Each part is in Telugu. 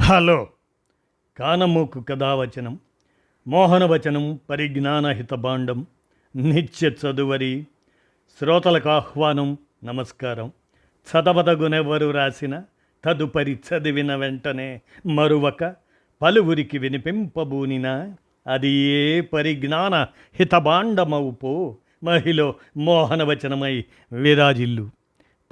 హలో. కానమోకు కథావచనం మోహనవచనం పరిజ్ఞానహితభాండం నిత్య చదువరి శ్రోతలకు ఆహ్వానం. నమస్కారం. చదవదగునెవరు రాసిన తదుపరి చదివిన వెంటనే మరువక పలువురికి వినిపింపబూనిన అది ఏ పరిజ్ఞాన హితభాండమవుపో మహిళ మోహనవచనమై విరాజిల్లు.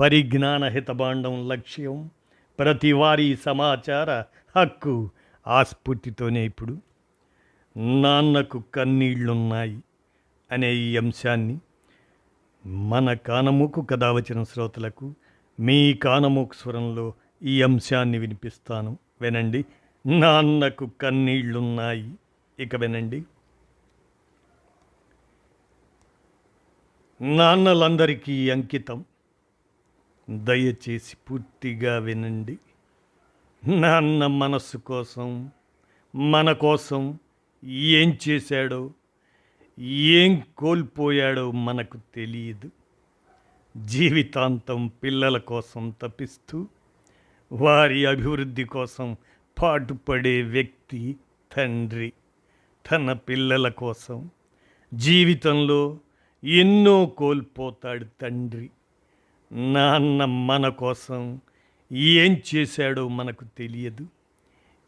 పరిజ్ఞాన హితభాండం లక్ష్యం ప్రతివారీ సమాచార హక్కు ఆస్ఫూర్తితోనే ఇప్పుడు నాన్నకు కన్నీళ్లున్నాయి అనే ఈ అంశాన్ని మన కానమోకు కథావచన శ్రోతలకు మీ కానమోకు స్వరంలో ఈ అంశాన్ని వినిపిస్తాను. వినండి. నాన్నకు కన్నీళ్లున్నాయి. ఇక వినండి. నాన్నలందరికీ అంకితం. దయచేసి పూర్తిగా వినండి. నాన్న మనస్సు కోసం, మన కోసం ఏం చేశాడో, ఏం కోల్పోయాడో మనకు తెలియదు. జీవితాంతం పిల్లల కోసం తపిస్తూ వారి అభివృద్ధి కోసం పాటుపడే వ్యక్తి తండ్రి. తన పిల్లల కోసం జీవితంలో ఎన్నో కోల్పోతాడు తండ్రి. నాన్న మన కోసం ఏం చేశాడో మనకు తెలియదు.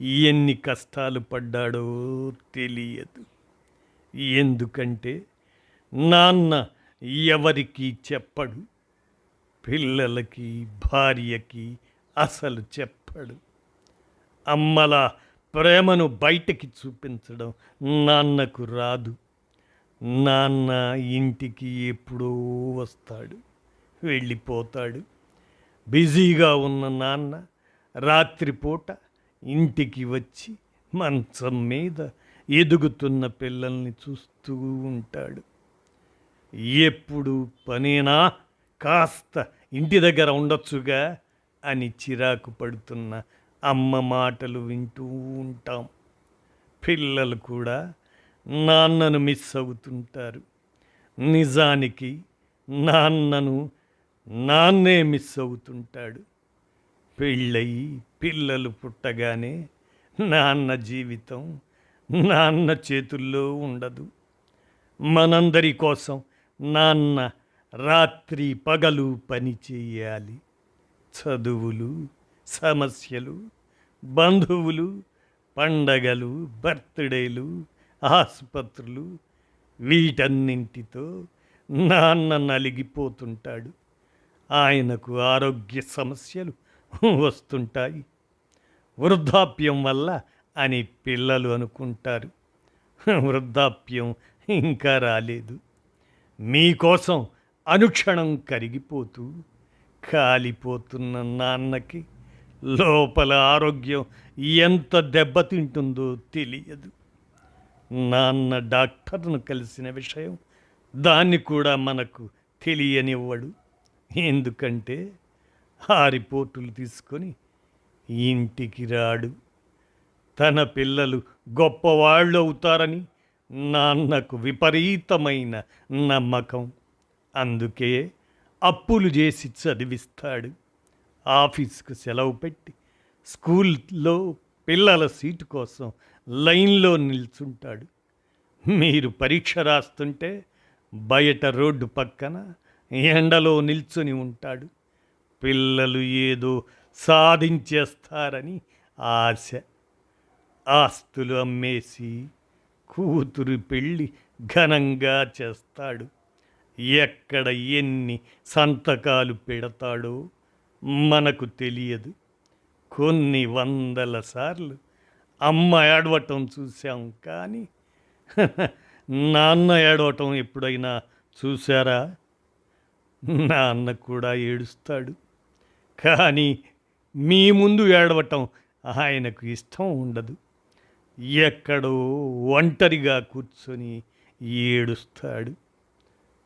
ఎన్ని కష్టాలు పడ్డాడో తెలియదు. ఎందుకంటే నాన్న ఎవరికి చెప్పడు. పిల్లలకి, భార్యకి అసలు చెప్పడు. అమ్మల ప్రేమను బయటకి చూపించడం నాన్నకు రాదు. నాన్న ఇంటికి ఎప్పుడో వస్తాడు, వెళ్ళిపోతాడు. బిజీగా ఉన్న నాన్న రాత్రిపూట ఇంటికి వచ్చి మంచం మీద ఎదుగుతున్న పిల్లల్ని చూస్తూ ఉంటాడు. ఎప్పుడు పనేనా, కాస్త ఇంటి దగ్గర ఉండొచ్చుగా అని చిరాకు పడుతున్న అమ్మ మాటలు వింటూ ఉంటాం. పిల్లలు కూడా నాన్నను మిస్ అవుతుంటారు. నిజానికి నాన్నే మిస్ అవుతుంటాడు. పెళ్ళయి పిల్లలు పుట్టగానే నాన్న జీవితం నాన్న చేతుల్లో ఉండదు. మనందరి కోసం నాన్న రాత్రి పగలు పని చేయాలి. చదువులు, సమస్యలు, బంధువులు, పండగలు, బర్త్డేలు, ఆసుపత్రులు, వీటన్నింటితో నాన్న నలిగిపోతుంటాడు. ఆయనకు ఆరోగ్య సమస్యలు వస్తుంటాయి. వృద్ధాప్యం వల్ల అని పిల్లలు అనుకుంటారు. వృద్ధాప్యం ఇంకా రాలేదు. మీకోసం అనుక్షణం కరిగిపోతూ కాలిపోతున్న నాన్నకి లోపల ఆరోగ్యం ఎంత దెబ్బతింటుందో తెలియదు. నాన్న డాక్టర్ను కలిసిన విషయం దాన్ని కూడా మనకు తెలియనివ్వడు. ఎందుకంటే ఆ రిపోర్టులు తీసుకొని ఇంటికి రాడు. తన పిల్లలు గొప్పవాళ్ళు అవుతారని నాన్నకు విపరీతమైన నమ్మకం. అందుకే అప్పులు చేసి చదివిస్తాడు. ఆఫీస్కు సెలవు పెట్టి స్కూల్లో పిల్లల సీటు కోసం లైన్లో నిల్చుంటాడు. మీరు పరీక్ష రాస్తుంటే బయట రోడ్డు పక్కన ఎండలో నిల్చుని ఉంటాడు. పిల్లలు ఏదో సాధించేస్తారని ఆశ. ఆస్తులు అమ్మేసి కూతురు పెళ్ళి ఘనంగా చేస్తాడు. ఎక్కడ ఎన్ని సంతకాలు పెడతాడో మనకు తెలియదు. కొన్ని వందల సార్లు అమ్మ ఏడవటం చూసాం, కానీ నాన్న ఏడవటం ఎప్పుడైనా చూసారా? నాన్న కూడా ఏడుస్తాడు, కానీ మీ ముందు ఏడవటం ఆయనకు ఇష్టం ఉండదు. ఎక్కడో ఒంటరిగా కూర్చొని ఏడుస్తాడు.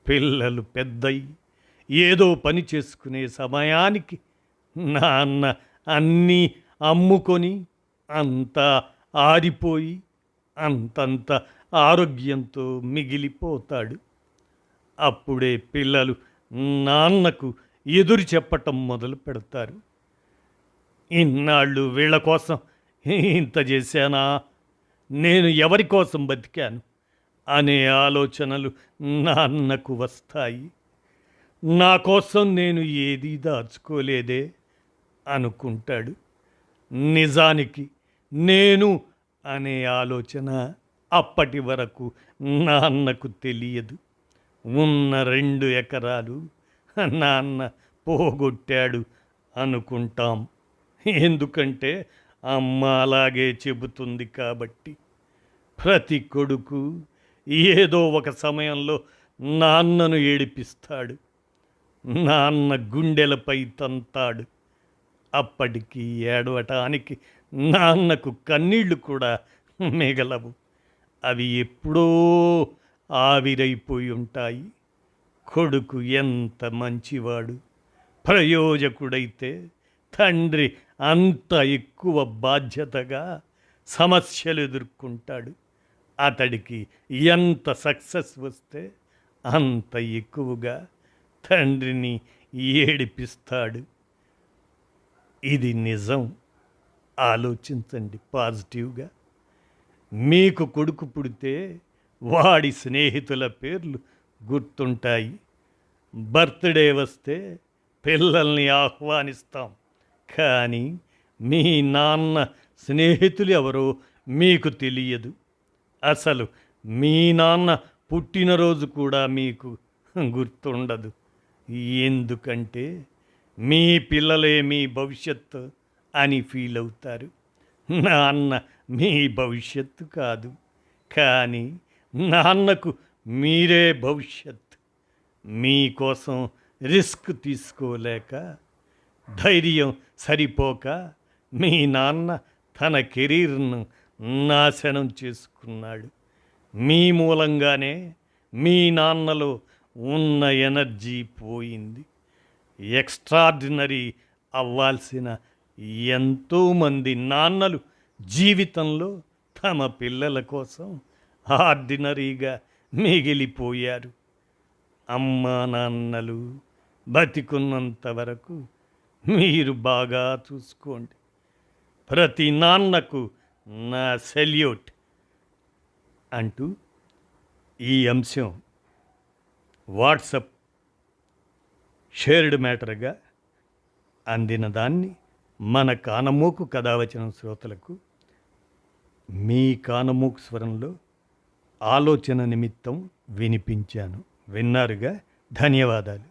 పిల్లలు పెద్దయి ఏదో పని చేసుకునే సమయానికి నాన్న అన్నీ అమ్ముకొని అంతా ఆరిపోయి అంతంత ఆరోగ్యంతో మిగిలిపోతాడు. అప్పుడే పిల్లలు నాన్నకు ఎదురు చెప్పటం మొదలు పెడతారు. ఇన్నాళ్ళు వీళ్ళ కోసం ఇంత చేశానా, నేను ఎవరి కోసం బతికాను అనే ఆలోచనలు నాన్నకు వస్తాయి. నా కోసం నేను ఏదీ దాచుకోలేదే అనుకుంటాడు. నిజానికి నేను అనే ఆలోచన అప్పటి వరకు నాన్నకు తెలియదు. ఉన్న 2 ఎకరాలు నాన్న పోగొట్టాడు అనుకుంటాం. ఎందుకంటే అమ్మ అలాగే చెబుతుంది కాబట్టి. ప్రతి కొడుకు ఏదో ఒక సమయంలో నాన్నను ఏడిపిస్తాడు. నాన్న గుండెలపై తంతాడు. అప్పటికి ఏడవటానికి నాన్నకు కన్నీళ్లు కూడా మిగలవు. అవి ఎప్పుడో ఆవిరైపోయి ఉంటాయి. కొడుకు ఎంత మంచివాడు, ప్రయోజకుడైతే తండ్రి అంత ఎక్కువ బాధ్యతగా సమస్యలు ఎదుర్కొంటాడు. అతడికి ఎంత సక్సెస్ వస్తే అంత ఎక్కువగా తండ్రిని ఏడిపిస్తాడు. ఇది నిజం. ఆలోచించండి పాజిటివ్గా. మీకు కొడుకు పుడితే వాడి స్నేహితుల పేర్లు గుర్తుంటాయి. బర్త్డే వస్తే పిల్లల్ని ఆహ్వానిస్తాం. కానీ మీ నాన్న స్నేహితులు ఎవరో మీకు తెలియదు. అసలు మీ నాన్న పుట్టినరోజు కూడా మీకు గుర్తుండదు. ఎందుకంటే మీ పిల్లలే మీ భవిష్యత్తు అని ఫీల్ అవుతారు. నాన్న మీ భవిష్యత్తు కాదు, కానీ నాన్నకు మీరే భవిష్యత్. మీకోసం రిస్క్ తీసుకోలేక, ధైర్యం సరిపోక మీ నాన్న తన కెరీర్ను నాశనం చేసుకున్నాడు. మీ మూలంగానే మీ నాన్నలో ఉన్న ఎనర్జీ పోయింది. ఎక్స్ట్రాడినరీ అవ్వాల్సిన ఎంతోమంది నాన్నలు జీవితంలో తమ పిల్లల కోసం ఆర్డినరీగా మిగిలిపోయారు. అమ్మా నాన్నలు బతికున్నంత వరకు మీరు బాగా చూసుకోండి. ప్రతి నాన్నకు నా సెల్యూట్ అంటూ ఈ అంశం వాట్సప్ షేర్డ్ మ్యాటర్గా అందిన దాన్ని మన కానమోకు కథావచనం శ్రోతలకు మీ కానమోకు స్వరంలో ఆలోచన నిమిత్తం వినిపించాను. విన్నారుగా? ధన్యవాదాలు.